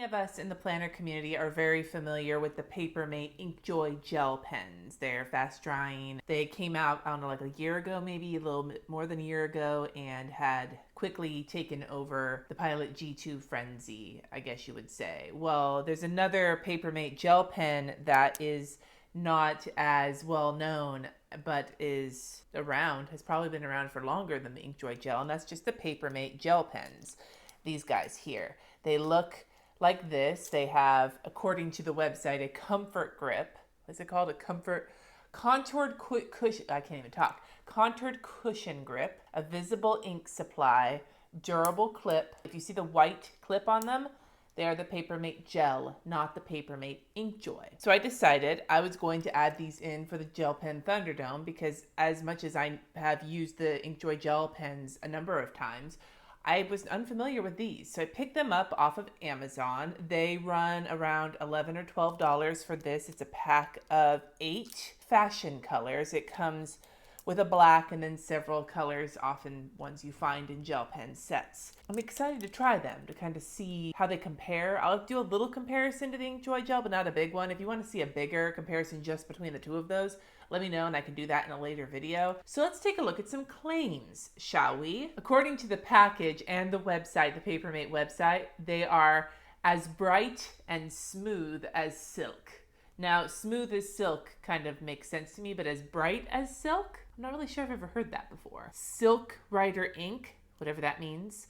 Many of us in the planner community are very familiar with the Papermate Inkjoy gel pens. They're fast drying. They came out, I don't know, like a year ago, maybe a little bit more than a year ago, and had quickly taken over the Pilot G2 frenzy, I guess you would say. Well, there's another Papermate gel pen that is not as well known, but is around, has probably been around for longer than the Inkjoy gel, and that's just the Papermate gel pens. These guys here. They look like this. They have, according to the website, a comfort grip. What's it called? Contoured cushion. I can't even talk. Contoured cushion grip, a visible ink supply, durable clip. If you see the white clip on them, they are the Papermate Gel, not the Papermate Inkjoy. So I decided I was going to add these in for the Gel Pen Thunderdome because as much as I have used the Inkjoy gel pens a number of times, I was unfamiliar with these. So I picked them up off of Amazon. They run around $11 or $12 for this. It's a pack of 8 fashion colors. It comes with a black and then several colors, often ones you find in gel pen sets. I'm excited to try them to kind of see how they compare. I'll do a little comparison to the Inkjoy gel, but not a big one. If you want to see a bigger comparison just between the two of those, let me know and I can do that in a later video. So let's take a look at some claims, shall we? According to the package and the website, the Papermate website, they are as bright and smooth as silk. Now, smooth as silk kind of makes sense to me, but as bright as silk? I'm not really sure I've ever heard that before. Silk Writer ink, whatever that means.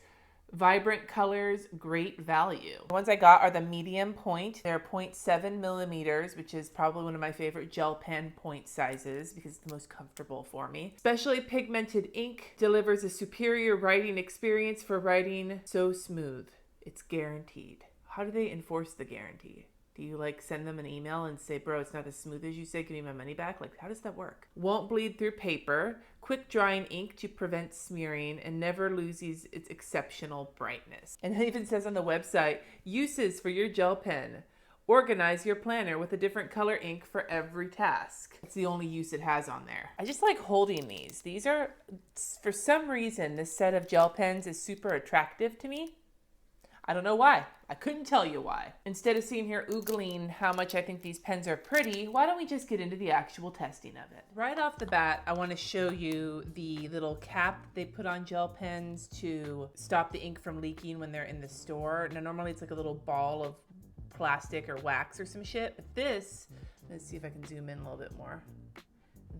Vibrant colors, great value. The ones I got are the medium point. They're 0.7 millimeters, which is probably one of my favorite gel pen point sizes because it's the most comfortable for me. Specially pigmented ink delivers a superior writing experience for writing so smooth. It's guaranteed. How do they enforce the guarantee? Do you like send them an email and say, bro, it's not as smooth as you say, give me my money back? Like, how does that work? Won't bleed through paper, quick drying ink to prevent smearing, and never loses its exceptional brightness. And it even says on the website, uses for your gel pen. Organize your planner with a different color ink for every task. It's the only use it has on there. I just like holding these. These are, for some reason, this set of gel pens is super attractive to me. I don't know why. I couldn't tell you why. Instead of sitting here oogling how much I think these pens are pretty, why don't we just get into the actual testing of it? Right off the bat, I want to show you the little cap they put on gel pens to stop the ink from leaking when they're in the store. Now, normally it's like a little ball of plastic or wax or some shit, but this, let's see if I can zoom in a little bit more.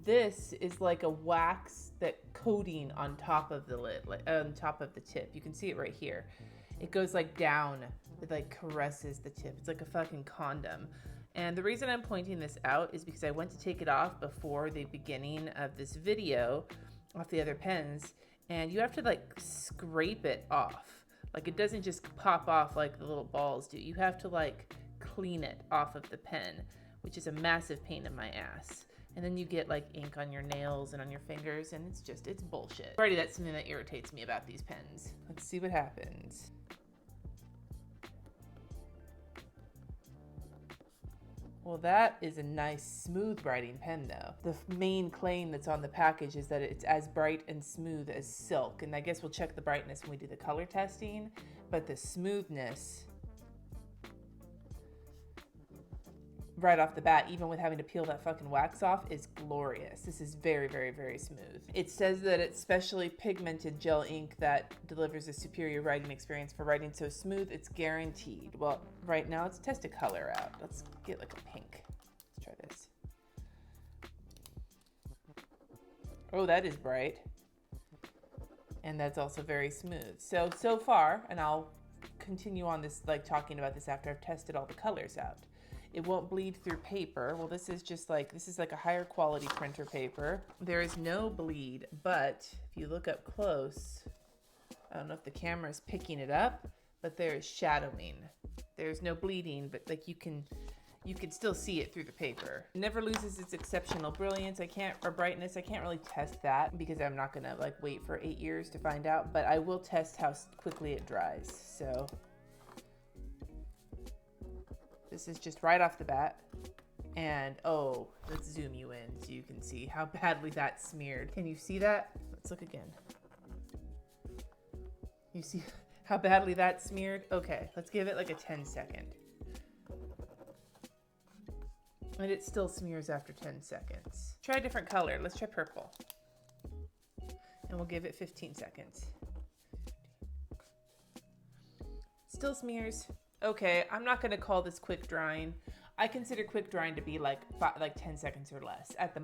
This is like a wax that coating on top of the lid, like on top of the tip. You can see it right here. It goes like down, it like caresses the tip. It's like a fucking condom. And the reason I'm pointing this out is because I went to take it off before the beginning of this video, off the other pens, and you have to like scrape it off. Like it doesn't just pop off like the little balls do. You have to like clean it off of the pen, which is a massive pain in my ass. And then you get like ink on your nails and on your fingers, and it's bullshit. Already that's something that irritates me about these pens. Let's see what happens. Well, that is a nice smooth writing pen though. The main claim that's on the package is that it's as bright and smooth as silk. And I guess we'll check the brightness when we do the color testing, but the smoothness right off the bat, even with having to peel that fucking wax off, is glorious. This is very, very, very smooth. It says that it's specially pigmented gel ink that delivers a superior writing experience for writing so smooth, it's guaranteed. Well, right now, let's test a color out. Let's get like a pink. Let's try this. Oh, that is bright. And that's also very smooth. So far, and I'll continue on this, like talking about this after I've tested all the colors out. It won't bleed through paper. Well, this is like a higher quality printer paper. There is no bleed, but if you look up close, I don't know if the camera is picking it up, but there is shadowing. There's no bleeding, but like you can still see it through the paper. It never loses its exceptional brilliance. Or brightness. I can't really test that because I'm not gonna like wait for 8 years to find out, but I will test how quickly it dries. So this is just right off the bat. And oh, let's zoom you in so you can see how badly that smeared. Can you see that? Let's look again. You see How badly that smeared? Okay, let's give it like a 10-second. And it still smears after 10 seconds. Try a different color. Let's try purple. And we'll give it 15 seconds. Still smears. Okay, I'm not gonna call this quick drying. I consider quick drying to be like 10 seconds or less at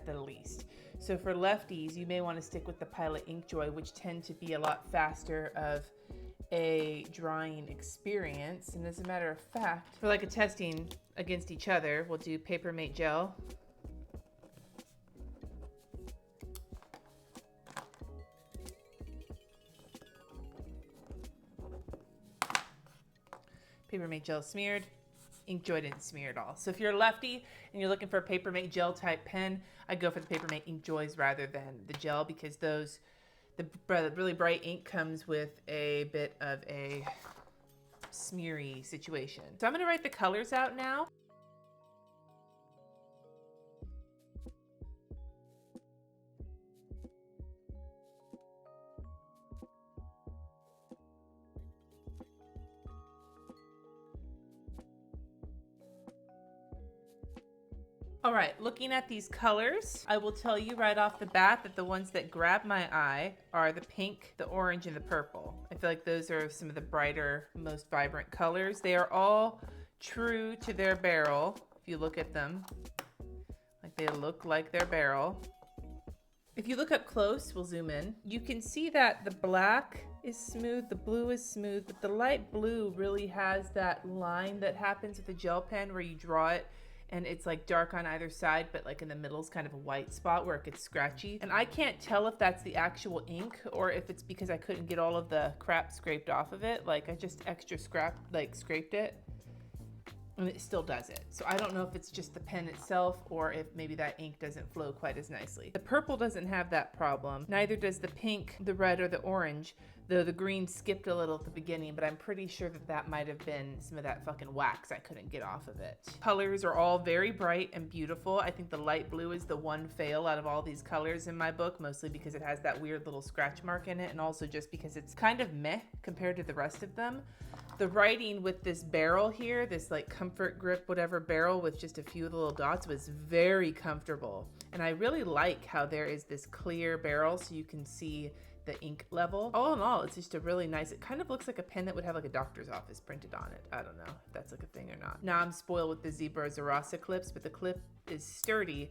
the least. So for lefties, you may want to stick with the Pilot Inkjoy, which tend to be a lot faster of a drying experience. And as a matter of fact, for like a testing against each other, we'll do Papermate Gel. Papermate Gel smeared. Inkjoy didn't smear at all. So if you're a lefty and you're looking for a Papermate Gel type pen, I'd go for the Papermate Inkjoys rather than the gel, because the really bright ink comes with a bit of a smeary situation. So I'm going to write the colors out now. All right, looking at these colors, I will tell you right off the bat that the ones that grab my eye are the pink, the orange, and the purple. I feel like those are some of the brighter, most vibrant colors. They are all true to their barrel. If you look at them, like they look like their barrel. If you look up close, we'll zoom in. You can see that the black is smooth, the blue is smooth, but the light blue really has that line that happens with a gel pen where you draw it and it's like dark on either side, but like in the middle is kind of a white spot where it gets scratchy. And I can't tell if that's the actual ink or if it's because I couldn't get all of the crap scraped off of it. Like I just extra scraped it and it still does it. So I don't know if it's just the pen itself or if maybe that ink doesn't flow quite as nicely. The purple doesn't have that problem. Neither does the pink, the red, or the orange, though the green skipped a little at the beginning, but I'm pretty sure that that might have been some of that fucking wax I couldn't get off of it. Colors are all very bright and beautiful. I think the light blue is the one fail out of all these colors in my book, mostly because it has that weird little scratch mark in it, and also just because it's kind of meh compared to the rest of them. The writing with this barrel here, this like comfort grip, whatever barrel with just a few little dots, was very comfortable. And I really like how there is this clear barrel so you can see the ink level. All in all, it's just a really nice, it kind of looks like a pen that would have like a doctor's office printed on it. I don't know if that's like a thing or not. Now I'm spoiled with the Zebra Zarasa clips, but the clip is sturdy.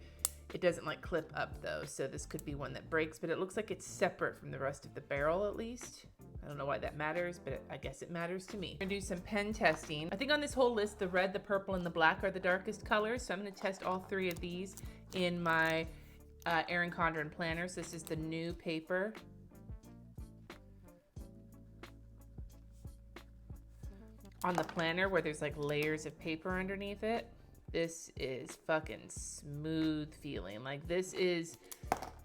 It doesn't like clip up though, so this could be one that breaks, but it looks like it's separate from the rest of the barrel at least. I don't know why that matters, but I guess it matters to me. I'm gonna do some pen testing. I think on this whole list, the red, the purple, and the black are the darkest colors, so I'm gonna test all three of these in my Erin Condren planners. This is the new paper. On the planner where there's like layers of paper underneath it, this is fucking smooth feeling. Like this is,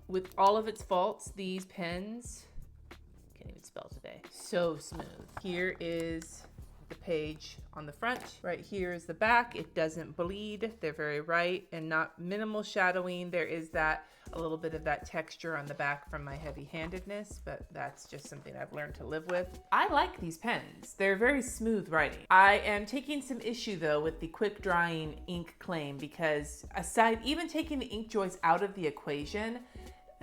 with all of its faults, these pens, can't even spell today, so smooth. Here is the page on the front. Right here is the back. It doesn't bleed. They're very bright and not minimal shadowing. There is that, a little bit of that texture on the back from my heavy-handedness, but that's just something I've learned to live with. I like these pens. They're very smooth writing. I am taking some issue though with the quick drying ink claim, because aside, even taking the Inkjoys out of the equation,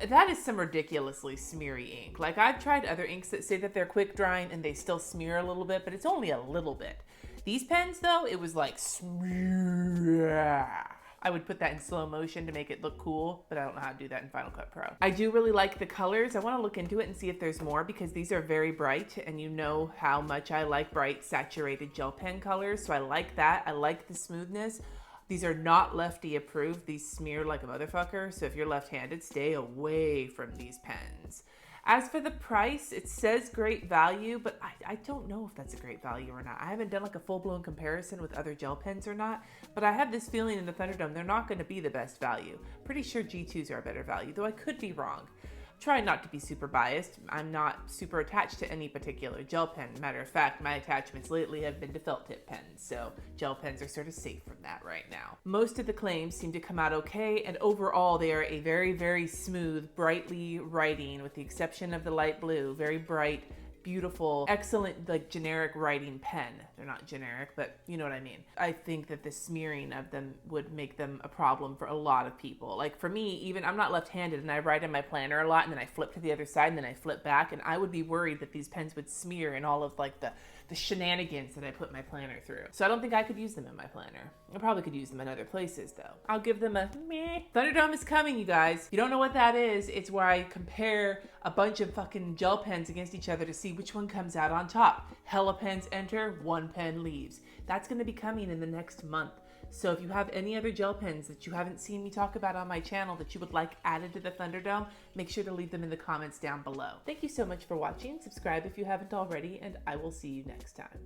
that is some ridiculously smeary ink. Like I've tried other inks that say that they're quick drying and they still smear a little bit, but it's only a little bit. These pens though, it was like smear. I would put that in slow motion to make it look cool, but I don't know how to do that in Final Cut Pro. I do really like the colors. I want to look into it and see if there's more, because these are very bright, and you know how much I like bright saturated gel pen colors. So I like that. I like the smoothness. These are not lefty approved. These smear like a motherfucker. So if you're left-handed, stay away from these pens. As for the price, it says great value, but I don't know if that's a great value or not. I haven't done like a full-blown comparison with other gel pens or not, but I have this feeling in the Thunderdome they're not going to be the best value. Pretty sure G2s are a better value, though I could be wrong. Try not to be super biased. I'm not super attached to any particular gel pen. Matter of fact, my attachments lately have been to felt tip pens, so gel pens are sort of safe from that right now. Most of the claims seem to come out okay, and overall they are a very, very smooth, brightly writing, with the exception of the light blue, very bright, beautiful, excellent, like generic writing pen. They're not generic, but you know what I mean. I think that the smearing of them would make them a problem for a lot of people. Like for me, even I'm not left-handed and I write in my planner a lot and then I flip to the other side and then I flip back, and I would be worried that these pens would smear in all of like the shenanigans that I put my planner through. So I don't think I could use them in my planner. I probably could use them in other places though. I'll give them a meh. Thunderdome is coming, you guys. You don't know what that is. It's where I compare a bunch of fucking gel pens against each other to see which one comes out on top. Hella pens enter, one pen leaves. That's gonna be coming in the next month. So if you have any other gel pens that you haven't seen me talk about on my channel that you would like added to the Thunderdome, make sure to leave them in the comments down below. Thank you so much for watching. Subscribe if you haven't already, and I will see you next time.